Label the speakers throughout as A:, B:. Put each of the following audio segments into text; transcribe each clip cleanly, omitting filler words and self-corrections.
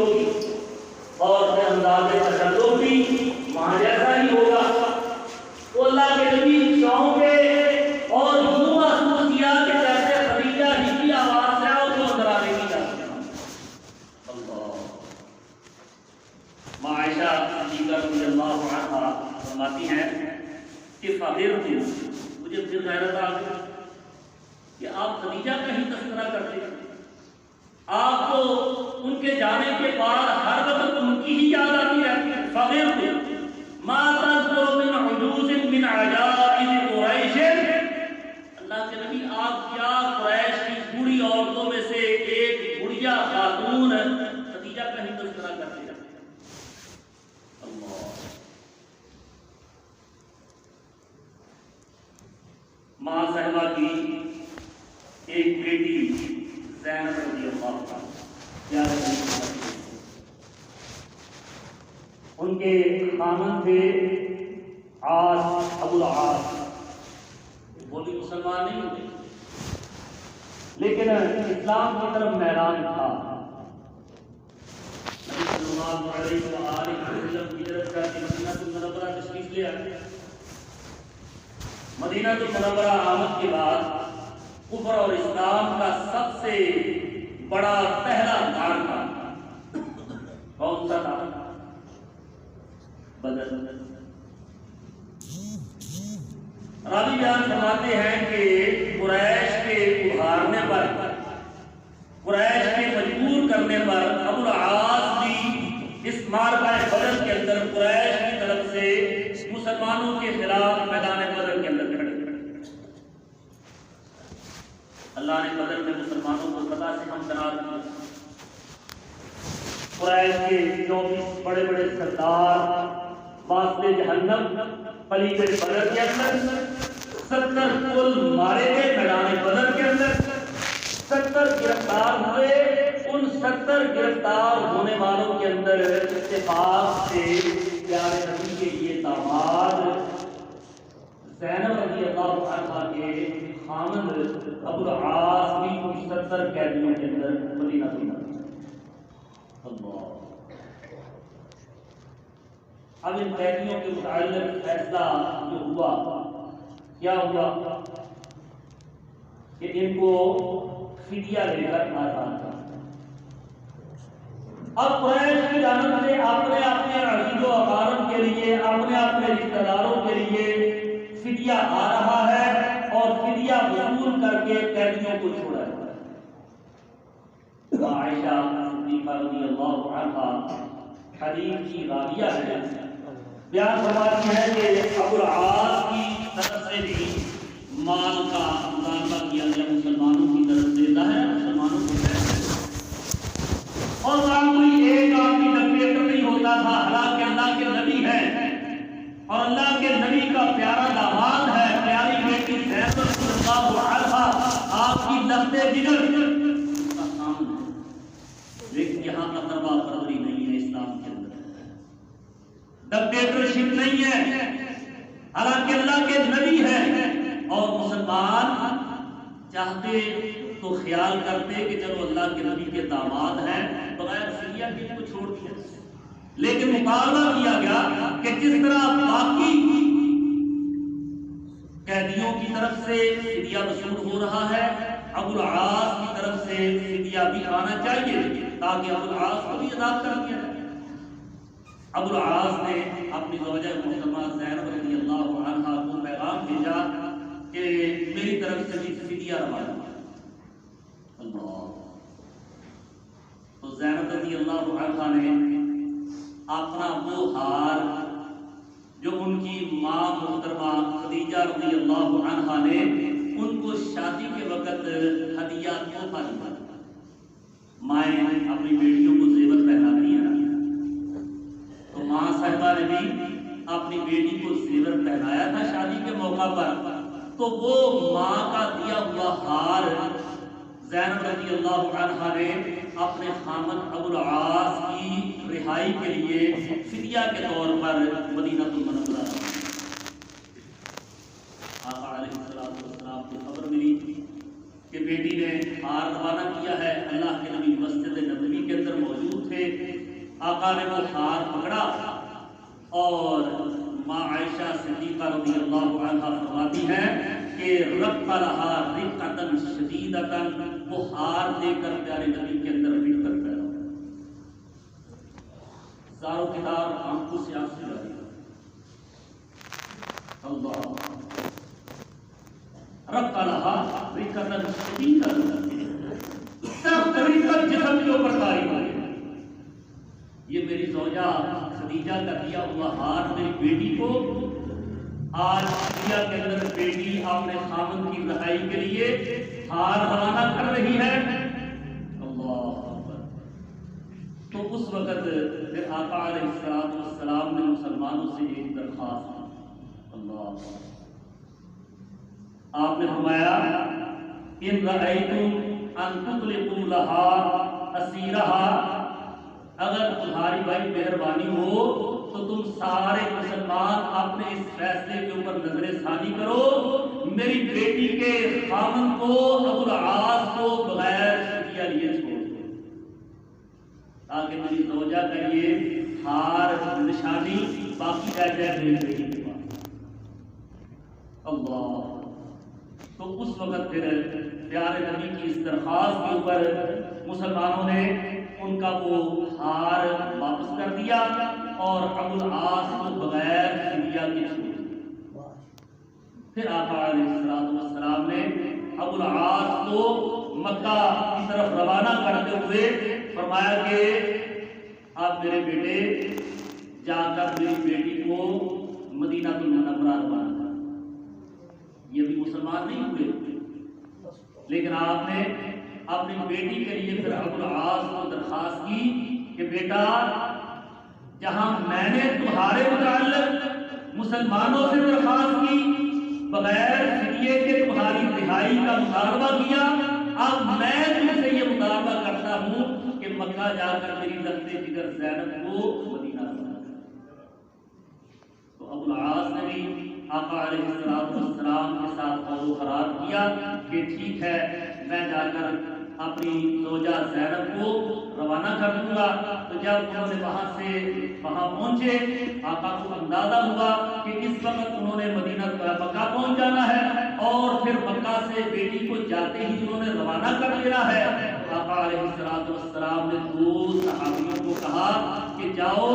A: ہوگی اور پھر انداز تشدد بھی وہاں جیسا ہی ہوگا. تو اللہ کے نبی چاہوگے اور یوں محسوس کیا کہ جیسے خدیجہ ہی کی آواز ہے اور جو اندر آنے کی جاتی ہے. اللہ ماں عائشہ صدیقہ رضی اللہ عنہا فرماتی ہیں کہ فخرت، مجھے پھر غیرت آ گئی کہ آپ خدیجہ کا ہی تذکرہ کرتے ہیں. آپ کو ان کے جانے کے بعد ہر وقت ان کی ہی یاد آتی رہتی ہے. فخرت ما تذكر من عجوز من عجائز قریش. اللہ کے نبی آپ کیا قریش کی بوڑھی عورتوں میں سے ایک بڑھیا خاتون خدیجہ کا ہی تذکرہ کرتے ہیں. اللہ ماں صاحبہ کی ایک بیٹی زینب رضی اللہ عنہا، ان کے خامن تھے عاص، ابو العاص. وہ بھی مسلمان نہیں ہوتے لیکن اسلام کی طرف میلان تھا. نبی صلی اللہ علیہ وسلم ہجرت کر کے مدینہ المنورہ تشریف لے آئے. مدینہ المنورہ آمد کے بعد کفر اور اسلام کا سب سے بڑا پہلا معرکہ کون سا تھا؟ بدر. راوی بیان فرماتے ہیں کہ قریش کے ابھارنے پر، قریش کے مجبور کرنے پر ابو العاص بھی اس معرکہ بدر کے اندر قریش کی طرف سے مسلمانوں کے خلاف میدان بدر کے اندر کھڑے. اللہ نے بدر میں مسلمانوں کو فتح سے ہمکنار کیا. قریش کے 24 بڑے بڑے سردار واسطے جہنم پلیت بدر کے اندر 70 کل مارے گئے میدان بدر کے اندر. 70 گرفتار ہوئے. ان 70 گرفتار ہونے والوں کے اندر اتفاق سے پیارے نبی کے یہ داماد زینب رضی اللہ عنہا کے خامد ابو العاص بھی کچھ 70 قیدیوں کے اندر مدینہ المنورہ. اللہ اب ان قیدیوں کے متعلق فیصلہ جو ہوا، کیا ہوا کہ ان کو فدیہ لے کر آزاد کر. اب قریش کی جانب سے اپنے عزیز و اقارب کے لیے، اپنے رشتہ داروں کے لیے فدیہ آ رہا ہے اور فدیہ وصول کر کے قیدیوں کو چھوڑا جاتا ہے. عائشہ صدیقہ رضی اللہ عنہا حدیث کی راویہ ہے، بیان فرماتی ہے کہ ابو العاص کی طرف سے بھی مال کا مطالبہ کیا گیا مسلمانوں کی طرف سے. ظاہر مسلمانوں کو اور وہاں کوئی ایک آدمی ڈکٹیٹر نہیں ہوتا تھا. حالانکہ اللہ کے نبی ہے اور اللہ کے نبی کا پیارا داماد ہے، پیاری بیٹی زینب رضی اللہ عنہا آپ کی لفظ جگر کا سامنے. لیکن یہاں کا تربا پروری نہیں ہے اسلام کے اندر، ڈکٹیٹرشپ نہیں ہے. حالانکہ اللہ کے نبی ہے اور مسلمان چاہتے تو خیال کرتے کہ چلو اللہ کے نبی کے داماد ہیں بغیر فدیہ کے ان کو چھوڑ دیا. لیکن مقابلہ کیا گیا کہ جس طرح باقی قیدیوں کی طرف سے فدیہ وصول ہو رہا ہے، ابو العاص کی طرف سے فدیہ بھی آنا چاہیے تاکہ ابو العاص کو بھی آزاد کر دیا جائے. ابو العاص نے اپنی زوجہ محترمہ زینب رضی اللہ عنہا کو پیغام بھیجا کہ میری طرف سے بھی فدیہ روانہ. اللہ تو زینب رضی اللہ عنہا نے اپنا وہ ہار جو ان کی ماں محترمہ خدیجہ رضی اللہ عنہا نے ان کو شادی کے وقت ہدیہ تحفہ دیا. مائیں اپنی بیٹیوں کو زیور پہناتی ہیں تو ماں صاحبہ نے بھی اپنی بیٹی کو زیور پہنایا تھا شادی کے موقع پر. تو وہ ماں کا دیا ہوا ہار زینب رضی اللہ عنہا نے اپنے خامد ابو العاص کی رہائی کے لیے فدیہ کے طور پر مدینہ المنورہ. آقا علیہ السلام کو خبر ملی کہ بیٹی نے ہار روانہ کیا ہے. اللہ کے نبی مسجد نبوی کے اندر موجود تھے. آقا نے وہ ہار پکڑا اور ماں عائشہ صدیقہ رضی اللہ عنہا فرماتی ہیں کہ رق لہا رقۃ شدیدۃ، وہ ہار دے کر پیارے نبی کے اندر رک کر پیدا ہوا۔ زارو کتاب آنکھوں سے آنسو جاری، اللہ رق لہا رقۃ شدیدۃ، سخت رقت جسم کے اوپر طاری ہوئی۔ یہ میری زوجہ خدیجہ کا دیا ہوا ہار میری بیٹی کو آج دنیا کے اندر بیٹی اپنے خاوند کی رہائی کے لیے ہار روانہ کر رہی ہے۔ اللہ اکبر۔ تو اس وقت پھر آقا علیہ السلام نے مسلمانوں سے ایک درخواست کی، اللہ آپ نے فرمایا ان رأیتم ان تطلقوا لها اسیرها، اگر تمہاری بھائی مہربانی ہو تو تم سارے مسلمان اپنے اس فیصلے کے اوپر نظر ثانی کرو، میری بیٹی کے خاوند کو ابو العاص کو بغیر شدیہ لیے چھوڑ دو، تاکہ میری زوجہ کا یہ ہار نشانی باقی رہ جائے میری بیٹی کے پاس۔ اللہ، تو اس وقت پھر پیارے نبی کی اس درخواست کے اوپر مسلمانوں نے ان کا وہ ہار واپس کر دیا اور ابو العاص کو بغیر فدیہ کے چھوڑ دیا۔ پھر آقا علیہ السلام نے ابو العاص کو مکہ کی طرف روانہ کرتے ہوئے فرمایا کہ آپ میرے بیٹے جا کر میری بیٹی کو مدینہ المنورہ روانہ کر۔ یہ بھی مسلمان نہیں ہوئے، لیکن آپ نے اپنی بیٹی کے لیے پھر ابو العاص کو درخواست کی کہ بیٹا، جہاں میں نے تمہارے متعلق مسلمانوں سے درخواست کی بغیر فدیے کے تمہاری رہائی کا مطالبہ کیا، اب میں تم سے یہ مطالبہ کرتا ہوں کہ مکہ جا کر میری لذت جگر زینب کو مدینہ لانا۔ تو ابو العاص نے بھی آقا علیہ السلام کے ساتھ قول و قرار کیا کہ ٹھیک ہے، میں جا کر اپنی زوجہ زینب کو روانہ کر دوں گا۔ تو جب انہوں نے وہاں پہنچے، آقا کو اندازہ ہوا کہ اس وقت انہوں نے مکہ پہنچ جانا ہے اور پھر مکہ سے بیٹی کو جاتے ہی انہوں نے روانہ کر دینا ہے۔ آقا علیہ السلام نے دو صحابیوں کو کہا کہ جاؤ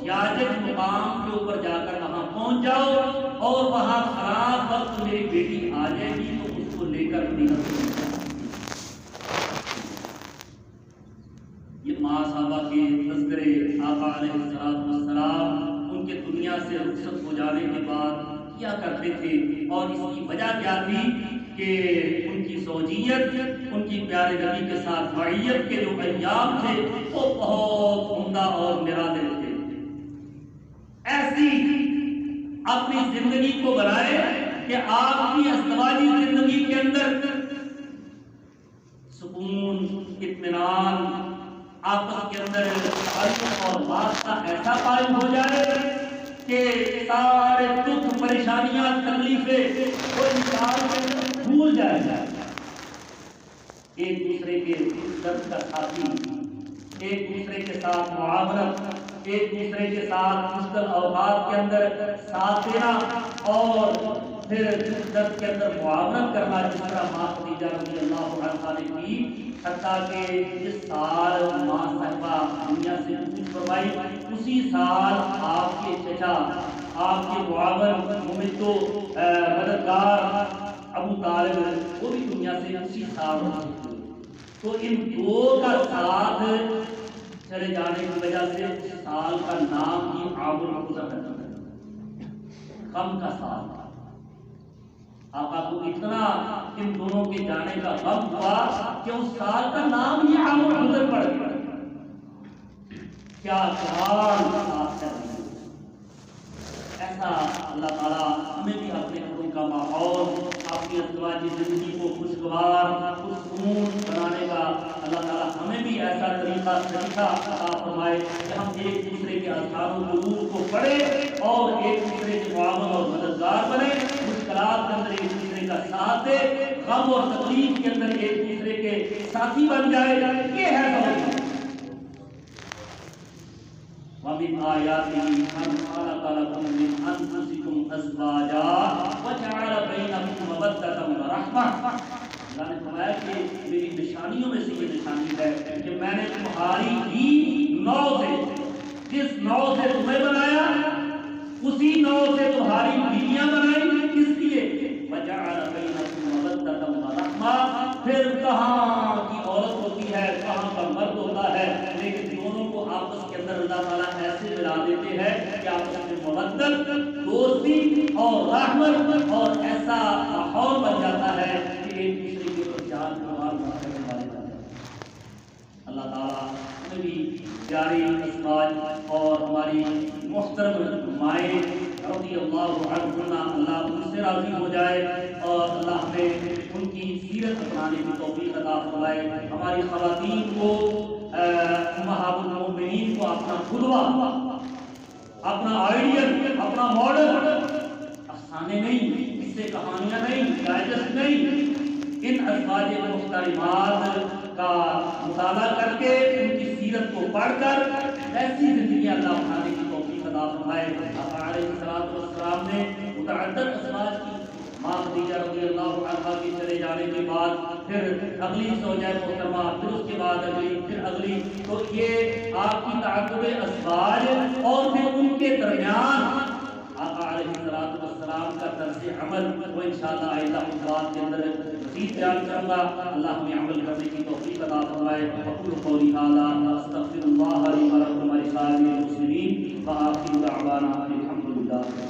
A: یاجج مقام کے اوپر جا کر وہاں پہنچ جاؤ اور وہاں خراب وقت میری بیٹی آ جائے گی تو اس کو لے کر مدینہ سے یہ ماں صحابہ کے تذکرے آقا علیہ السلام ان کے دنیا سے رخصت ہو جانے کے بعد کیا کرتے تھے، اور اس کی وجہ کیا تھی کہ ان کی زوجیت، ان کی پیارے نبی کے ساتھ معیت کے جو ایام تھے وہ بہت عمدہ اور نرالے تھے۔ ایسی اپنی زندگی کو بنائے کہ آپ کی ازدواجی زندگی کے اندر سکون، اطمینان، آپس کے اندر تعلق اور واسطہ ایسا قائم ہو جائے کہ سارے دکھ، پریشانیاں، تکلیفیں وہ انسان کے بھول جائے، ایک دوسرے کے درد کا ساتھی، ایک دوسرے کے ساتھ معاونت، ایک دوسرے کے ساتھ مشکل اوقات کے اندر ساتھ دینا اور پھر درد کے اندر معاونت کرنا، جس طرح ماں خدیجہ رضی اللہ عنہا نے کی۔ حتیٰ کہ جس سال ماں صاحبہ دنیا سے رخصت فرمائی اسی سال آپ کے چچا، آپ کے معاون، ممدو، مددگار ابو طالب وہ بھی دنیا سے اسی سال رخصت ہوئے۔ تو ان دو کا ساتھ چلے جانے کی وجہ سے اس سال کا نام ہی عام الحزن ہے، غم کا سال۔ آقا کو اتنا ان دونوں کے جانے کا غم ہوا کہ اس سال کا نام ہی عام الحزن پڑ گیا۔ کیا ساتھ ہے، ایسا اللہ تعالیٰ ہمیں بھی اپنے گھروں کا ماحول، اپنی ازدواجی زندگی کو خوشگوار، پرسکون بنانے کا اللہ تعالیٰ ہمیں بھی ایسا طریقہ عطا فرمائے کہ ہم ایک دوسرے کے اذکار و دروود کو پڑھیں اور ایک دوسرے کے معاون اور مددگار بنیں، مشکلات کے اندر ایک دوسرے کا ساتھ دے، غم اور تکلیف کے اندر ایک دوسرے کے ساتھی بن جائے۔ یہ ہے وَمِنْ آيَاتِهِ أَنْ خَلَقَ لَكُم مِّنْ أَنفُسِكُمْ أَزْوَاجًا وَجَعَلَ بَيْنَكُم مَّوَدَّةً وَرَحْمَةً۔ اللہ نے فرمایا کہ میری نشانیوں میں سے یہ نشانی ہے کہ میں نے تمہاری ہی نو سے، جس نو سے تمہیں بنایا اسی نو سے تمہاری بیویاں بنائی، کس لیے؟ وَجَعَلَ بَيْنَكُم مَّوَدَّةً وَرَحْمَةً۔ پھر کہاں کی عورت ہوتی ہے، کہاں کا مرد ہوتا ہے، لیکن دونوں کو آپس کے اندر اللہ تعالیٰ ایسے ملا دیتے ہیں کہ آپس میں مودت، دوستی اور رحمت اور ایسا ماحول بن جاتا ہے کہ ایک دوسرے کے اوپر جان قربان کرنے والے بن جاتے ہیں۔ اللہ تعالیٰ ہمیں بھی پیاری ازواج اور ہماری محترم مائیں رضی اللہ عنہن، اللہ ان سے راضی ہو جائے اور اللہ ہمیں ان کی سیرت اپنانے کی توفیق عطا فرمائے۔ ہماری خواتین کو، امہات المؤمنین کو اپنا قدوہ، اپنا آئیڈیل، اپنا ماڈل، افسانے نہیں، اس سے کہانیاں نہیں، ڈائجسٹ نہیں، ان ازواج محترمات کا مطالعہ کر کے ان کی سیرت کو پڑھ کر ایسی زندگی اللہ بنانے کی توفیق عطا فرمائے۔ آقا علیہ الصلوۃ والسلام نے متعدد ازواج کی، ماں خدیجہ رضی اللہ عنہا کے چلے جانے کے بعد پھر اگلی زوجہ محترمہ، پھر اس کے بعد اگلی، پھر اگلی، تو یہ آپ کی تعدد ازواج اور پھر ان کے درمیان آقا علیہ الصلوۃ والسلام کا طرز عمل وہ انشاءاللہ آئندہ خطبات کے اندر مزید بیان کروں گا۔ اللہ ہمیں عمل کرنے کی توفیق عطا فرمائے۔ اقول قولی ھذا استغفر اللہ لی ولکم ولسائر المسلمین وآخر دعوانا الحمد للہ۔